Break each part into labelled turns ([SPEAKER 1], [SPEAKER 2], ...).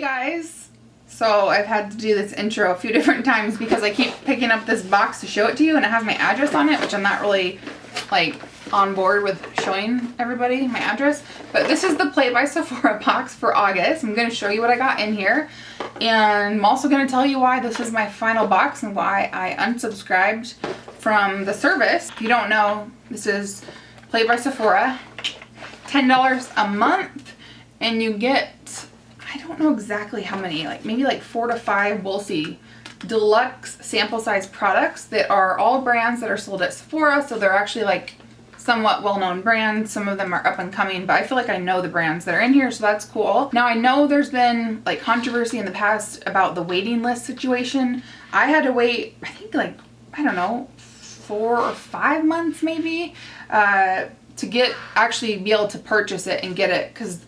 [SPEAKER 1] guys, so I've had to do this intro a few different times because I keep picking up this box to show it to you and it has my address on it, which I'm not really like on board with showing everybody my address. But this is the Play by Sephora box for August. I'm going to show you what I got in here, and I'm also going to tell you why this is my final box and why I unsubscribed from the service. If you don't know, this is Play by Sephora, $10 a month, and you get, I don't know exactly how many, like maybe like 4 to 5, we'll see, deluxe sample size products that are all brands that are sold at Sephora. So they're actually like somewhat well-known brands. Some of them are up and coming, but I feel like I know the brands that are in here, so that's cool. Now I know there's been like controversy in the past about the waiting list situation. I had to wait, I think like, I don't know, 4 or 5 months maybe, to get, actually be able to purchase it and get it, because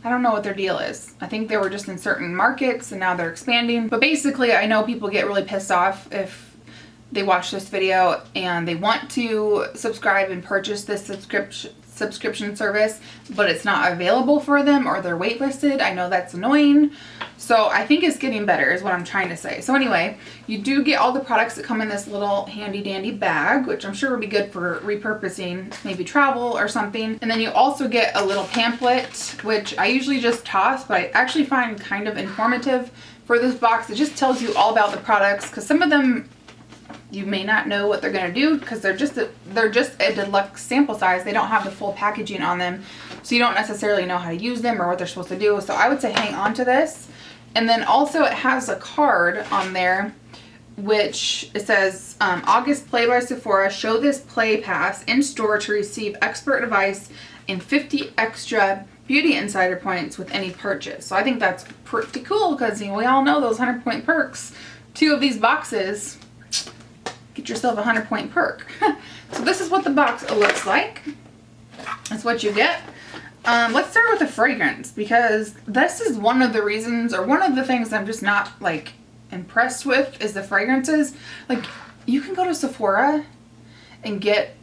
[SPEAKER 1] I don't know what their deal is. I think they were just in certain markets and now they're expanding. But basically, I know people get really pissed off if they watch this video and they want to subscribe and purchase this subscription service, but it's not available for them or they're waitlisted. I know that's annoying. So I think it's getting better is what I'm trying to say. So anyway, you do get all the products that come in this little handy dandy bag, which I'm sure would be good for repurposing, maybe travel or something. And then you also get a little pamphlet, which I usually just toss, but I actually find kind of informative for this box. It just tells you all about the products, because some of them you may not know what they're going to do, because they're just a deluxe sample size. They don't have the full packaging on them, so you don't necessarily know how to use them or what they're supposed to do. So I would say hang on to this. And then also it has a card on there, which it says, August Play by Sephora, show this Play Pass in store to receive expert advice and 50 extra Beauty Insider points with any purchase. So I think that's pretty cool, because we all know those 100-point perks. 2 of these boxes, get yourself a 100-point perk. So this is what the box looks like. That's what you get. Let's start with the fragrance, because this is one of the reasons, or one of the things I'm just not like impressed with, is the fragrances. Like, you can go to Sephora and get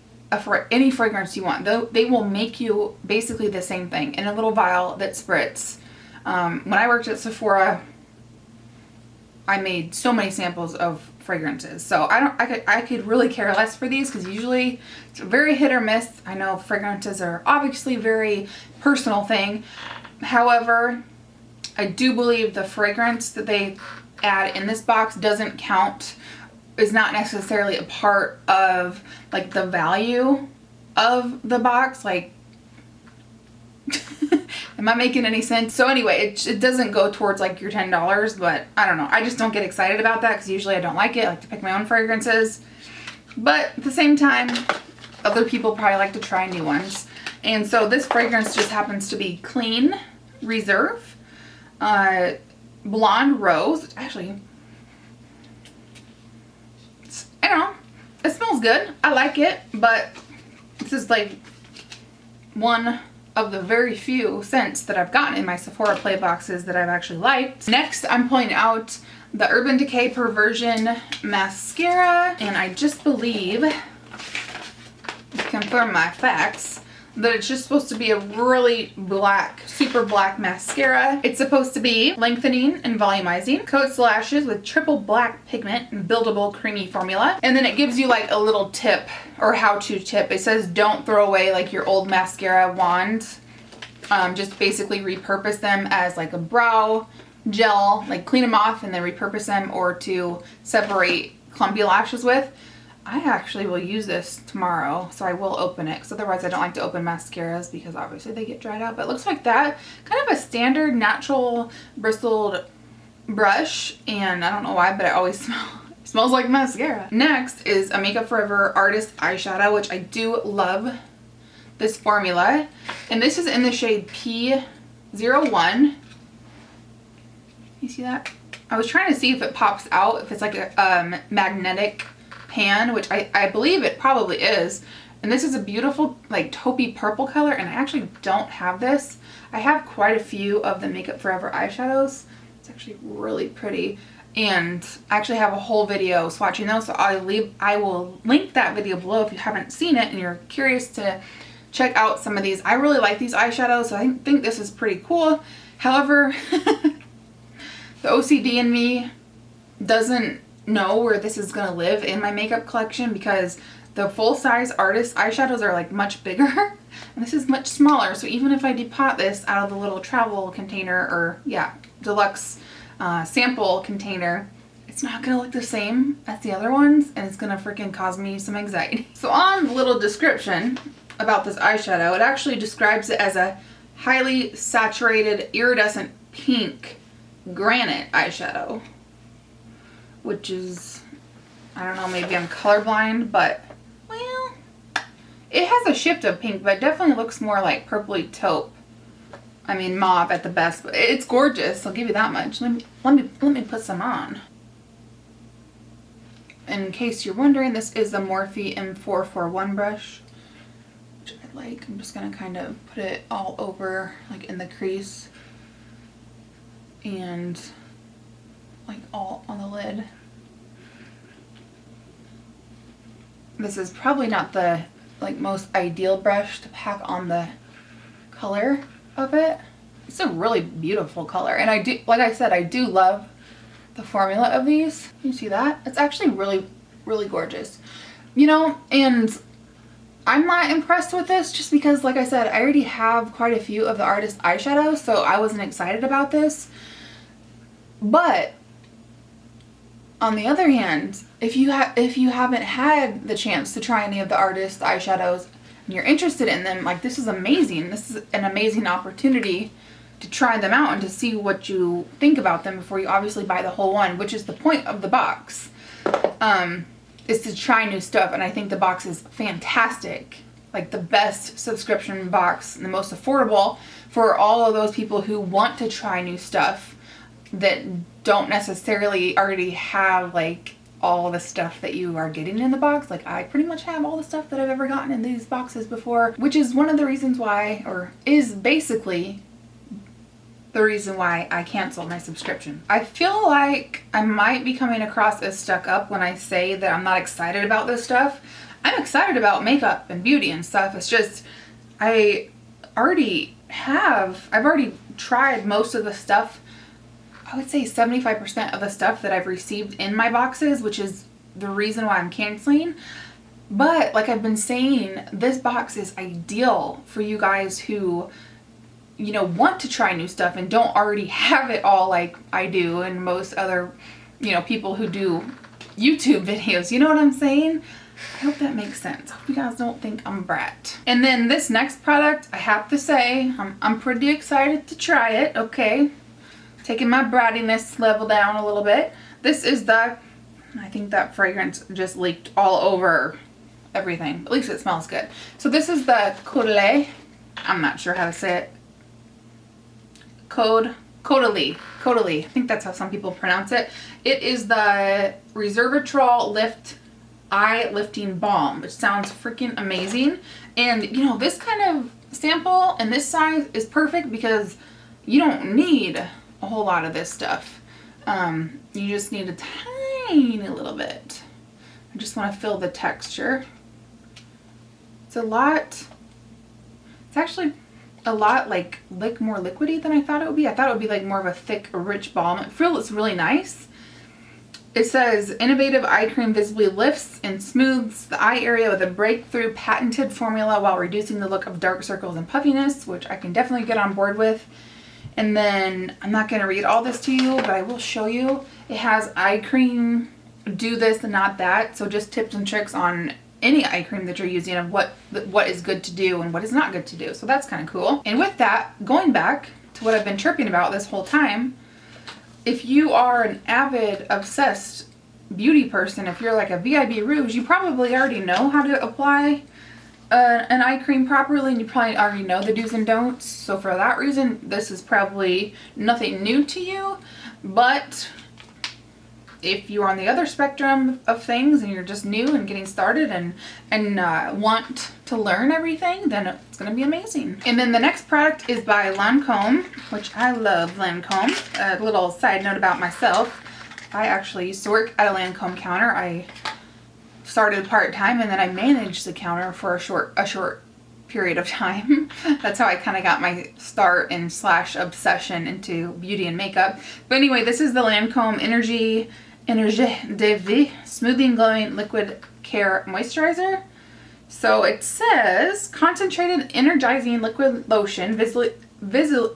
[SPEAKER 1] any fragrance you want. They will make you basically the same thing in a little vial that spritz. When I worked at Sephora, I made so many samples of fragrances. So I could really care less for these, because usually it's very hit or miss. I know fragrances are obviously a very personal thing. However, I do believe the fragrance that they add in this box doesn't count, is not necessarily a part of like the value of the box. Like, am I making any sense? So anyway, it doesn't go towards like your $10, but I don't know. I just don't get excited about that, because usually I don't like it. I like to pick my own fragrances. But at the same time, other people probably like to try new ones. And so this fragrance just happens to be Clean Reserve Blonde Rose. Actually, I don't know. It smells good. I like it, but this is like one of the very few scents that I've gotten in my Sephora Play boxes that I've actually liked. Next, I'm pulling out the Urban Decay Perversion Mascara, and I just believe, to confirm my facts, that it's just supposed to be a really black, super black mascara. It's supposed to be lengthening and volumizing, coats lashes with triple black pigment and buildable creamy formula. And then it gives you like a little tip, or how-to tip. It says don't throw away like your old mascara wand. Just basically repurpose them as like a brow gel, like clean them off and then repurpose them, or to separate clumpy lashes with. I actually will use this tomorrow, so I will open it, because otherwise I don't like to open mascaras, because obviously they get dried out. But it looks like that. Kind of a standard natural bristled brush, and I don't know why, but it always smells like mascara. Next is a Makeup Forever Artist Eyeshadow, which I do love this formula. And this is in the shade P01. You see that? I was trying to see if it pops out, if it's like a magnetic pan, which I believe it probably is. And this is a beautiful like taupey purple color, and I actually don't have this. I have quite a few of the Makeup Forever eyeshadows. It's actually really pretty, and I actually have a whole video swatching those, so I will link that video below if you haven't seen it and you're curious to check out some of these. I really like these eyeshadows, so I think this is pretty cool. However, The OCD in me doesn't know where this is gonna live in my makeup collection because the full-size artist eyeshadows are like much bigger and this is much smaller. So even if I depot this out of the little travel container, or yeah, deluxe sample container, it's not gonna look the same as the other ones and it's gonna freaking cause me some anxiety. So on the little description about this eyeshadow, it actually describes it as a highly saturated iridescent pink granite eyeshadow, which is, I don't know, maybe I'm colorblind, but well, it has a shift of pink, but it definitely looks more like purpley taupe. I mean mauve at the best, but it's gorgeous, I'll give you that much. Let me put some on. In case you're wondering, this is the Morphe M441 brush, which I like. I'm just gonna kind of put it all over, like in the crease and like all on the lid. This is probably not the like most ideal brush to pack on the color of it. It's a really beautiful color, and I do, like I said, I do love the formula of these. You see that? It's actually really, really gorgeous. You know, and I'm not impressed with this just because, like I said, I already have quite a few of the artist eyeshadows, so I wasn't excited about this. But on the other hand, if you haven't had the chance to try any of the artist eyeshadows and you're interested in them, like, this is amazing. This is an amazing opportunity to try them out and to see what you think about them before you obviously buy the whole one, which is the point of the box, is to try new stuff. And I think the box is fantastic, like the best subscription box and the most affordable for all of those people who want to try new stuff that don't necessarily already have like all the stuff that you are getting in the box. Like, I pretty much have all the stuff that I've ever gotten in these boxes before, which is one of the reasons why, or is basically the reason why I canceled my subscription. I feel like I might be coming across as stuck up when I say that I'm not excited about this stuff. I'm excited about makeup and beauty and stuff. It's just, I've already tried most of the stuff. I would say 75% of the stuff that I've received in my boxes, which is the reason why I'm canceling. But like I've been saying, this box is ideal for you guys who, you know, want to try new stuff and don't already have it all like I do and most other, you know, people who do YouTube videos. You know what I'm saying? I hope that makes sense. I hope you guys don't think I'm a brat. And then this next product, I have to say, I'm pretty excited to try it, okay? Taking my brattiness level down a little bit. This is the, I think that fragrance just leaked all over everything. At least it smells good. So this is the Caudalie. I'm not sure how to say it. Caudalie. I think that's how some people pronounce it. It is the Resveratrol Lift Eye Lifting Balm, which sounds freaking amazing. And you know, this kind of sample and this size is perfect because you don't need a whole lot of this stuff. You just need a tiny little bit. I just want to feel the texture. It's actually a lot like more liquidy than I thought it would be. I thought it would be like more of a thick, rich balm. It feels really nice. It says, innovative eye cream visibly lifts and smooths the eye area with a breakthrough patented formula while reducing the look of dark circles and puffiness, which I can definitely get on board with. And then, I'm not going to read all this to you, but I will show you. It has eye cream, do this and not that. So just tips and tricks on any eye cream that you're using of what is good to do and what is not good to do. So that's kind of cool. And with that, going back to what I've been chirping about this whole time, if you are an avid, obsessed beauty person, if you're like a VIB Rouge, you probably already know how to apply an eye cream properly, and you probably already know the do's and don'ts. So for that reason, this is probably nothing new to you. But if you're on the other spectrum of things and you're just new and getting started and want to learn everything, then it's going to be amazing. And then the next product is by Lancome, which I love Lancome. A little side note about myself. I actually used to work at a Lancome counter. I started part-time and then I managed the counter for a short period of time. That's how I kind of got my start and / obsession into beauty and makeup. But anyway, this is the Lancome Energy de Vie Smoothing Glowing Liquid Care Moisturizer. So it says concentrated energizing liquid lotion visually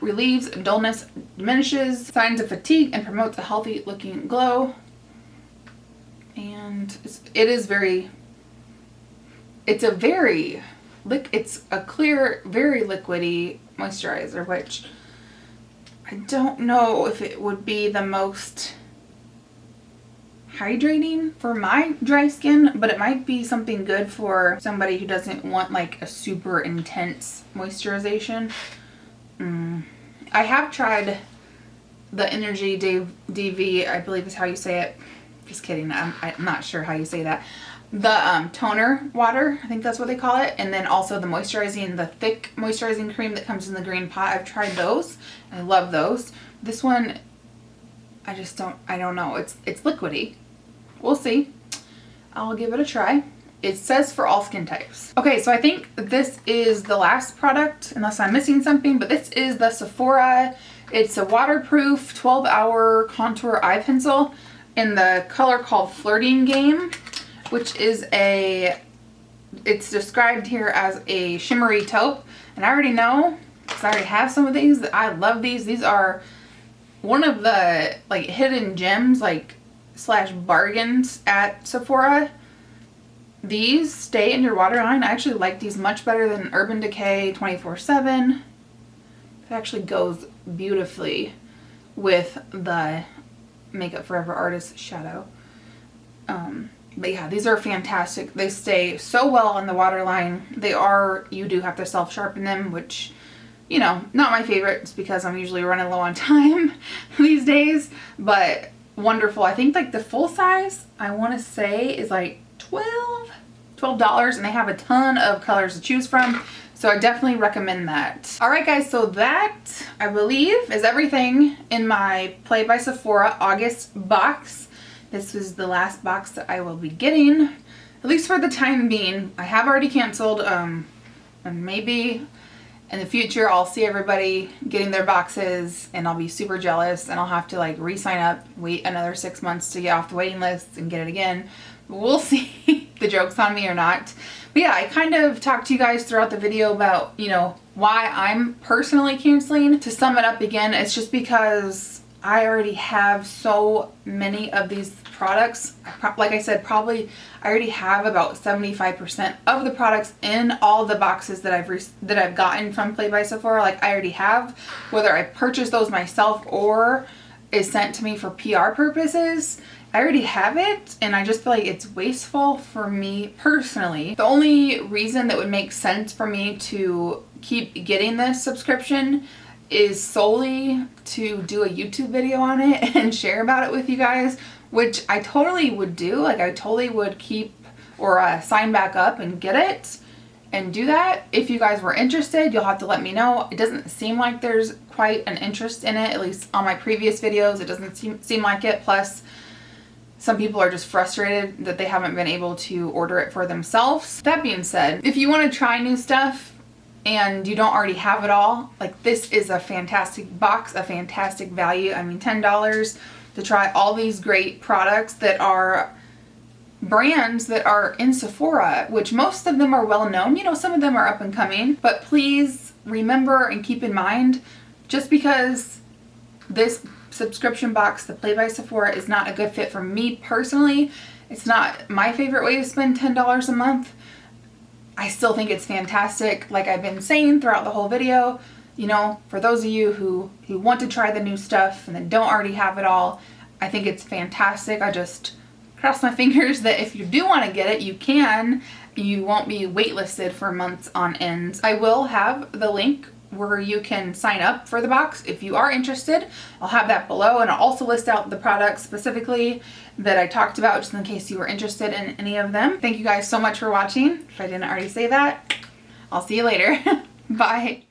[SPEAKER 1] relieves dullness, diminishes signs of fatigue, and promotes a healthy looking glow. And it's a clear, very liquidy moisturizer, which I don't know if it would be the most hydrating for my dry skin, but it might be something good for somebody who doesn't want like a super intense moisturization. I have tried the Energy DV, I believe is how you say it. Just kidding, I'm not sure how you say that. The toner water, I think that's what they call it, and then also the thick moisturizing cream that comes in the green pot. I've tried those. I love those. This one, I don't know. It's liquidy. We'll see. I'll give it a try. It says for all skin types. Okay, so I think this is the last product, unless I'm missing something, but this is the Sephora. It's a waterproof 12-hour contour eye pencil in the color called Flirting Game, which is it's described here as a shimmery taupe. And I already know, because I already have some of these, that I love these. These are one of the like hidden gems, like / bargains at Sephora. These stay in your waterline. I actually like these much better than Urban Decay 24/7. It actually goes beautifully with the Makeup Forever Artist shadow. But yeah, these are fantastic. They stay so well in the waterline. You do have to self-sharpen them, which, you know, not my favorite. It's because I'm usually running low on time these days, but wonderful. I think like the full size, I want to say, is like $12, and they have a ton of colors to choose from. So I definitely recommend that. All right, guys, so that, I believe, is everything in my Play by Sephora August box. This was the last box that I will be getting, at least for the time being. I have already canceled, and maybe in the future I'll see everybody getting their boxes and I'll be super jealous and I'll have to like re-sign up, wait another 6 months to get off the waiting list and get it again. But we'll see if the joke's on me or not. But yeah, I kind of talked to you guys throughout the video about, you know, why I'm personally canceling. To sum it up again, it's just because I already have so many of these products. Like I said, I already have about 75% of the products in all the boxes that I've gotten from Play by Sephora. Like I already have, whether I purchased those myself or is sent to me for PR purposes. I already have it, and I just feel like it's wasteful for me personally. The only reason that would make sense for me to keep getting this subscription is solely to do a YouTube video on it and share about it with you guys, which I totally would do. Like I totally would keep or sign back up and get it and do that. If you guys were interested, you'll have to let me know. It doesn't seem like there's quite an interest in it, at least on my previous videos. It doesn't seem like it. Plus, some people are just frustrated that they haven't been able to order it for themselves. That being said, if you want to try new stuff and you don't already have it all, like this is a fantastic box, a fantastic value. I mean, $10 to try all these great products that are brands that are in Sephora, which most of them are well known. You know, some of them are up and coming, but please remember and keep in mind, just because this subscription box, the Play by Sephora, is not a good fit for me personally, it's not my favorite way to spend $10 a month, I still think it's fantastic. Like I've been saying throughout the whole video, you know, for those of you who want to try the new stuff and then don't already have it all, I think it's fantastic. I just cross my fingers that if you do want to get it, you can. You won't be waitlisted for months on end. I will have the link where you can sign up for the box if you are interested. I'll have that below, and I'll also list out the products specifically that I talked about just in case you were interested in any of them. Thank you guys so much for watching. If I didn't already say that, I'll see you later. Bye.